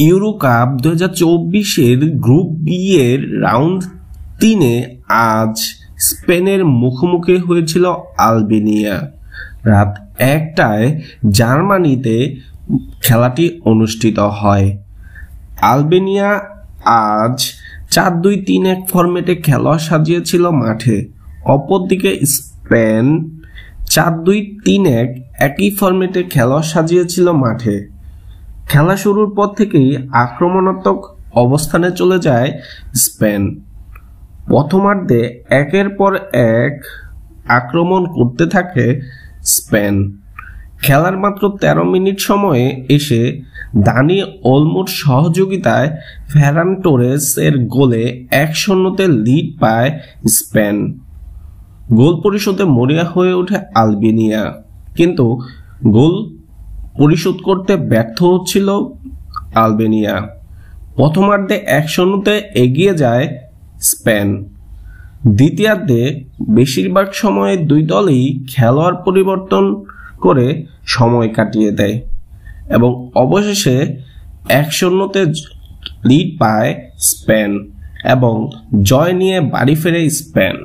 Euro cup 2024-এর group B এর round 3-এ আজ স্পেনের মুখোমুখি হয়েছিল আলবেনিয়া। রাত 1টায় জার্মানিতে খেলাটি অনুষ্ঠিত হয়। আলবেনিয়া আজ 4-2-3-1 ফরম্যাটে খেলা সাজিয়েছিল মাঠে। অপরদিকে স্পেন 4-2-3-1 একই ফরম্যাটে খেলা সাজিয়েছিল মাঠে। খেলা শুরুর পর থেকেই আক্রমণাত্মক অবস্থানে চলে যায় স্পেন। প্রথমার্ধে একের পর এক আক্রমণ করতে থাকে স্পেন। খেলার মাত্র 13 মিনিট সময়ে এসে দানি ওলমোর সহযোগিতায় ফেরান টোরেস এর গোলে 1-0-তে লিড পায় স্পেন। গোল পরিশোধে মরিয়া হয়ে ওঠে আলবেনিয়া, কিন্তু গোল পরিশোধ করতে ব্যর্থ হচ্ছিল আলবেনিয়া। প্রথমার্ধে 1-0-তে এগিয়ে যায় স্পেন। দ্বিতীয়ার্ধে বেশিরভাগ সময়ে দুই দলই খেলোয়াড় পরিবর্তন করে সময় কাটিয়ে দেয় এবং অবশেষে 1-0-তে লিড পায় স্পেন এবং জয় নিয়ে বাড়ি ফেরে স্পেন।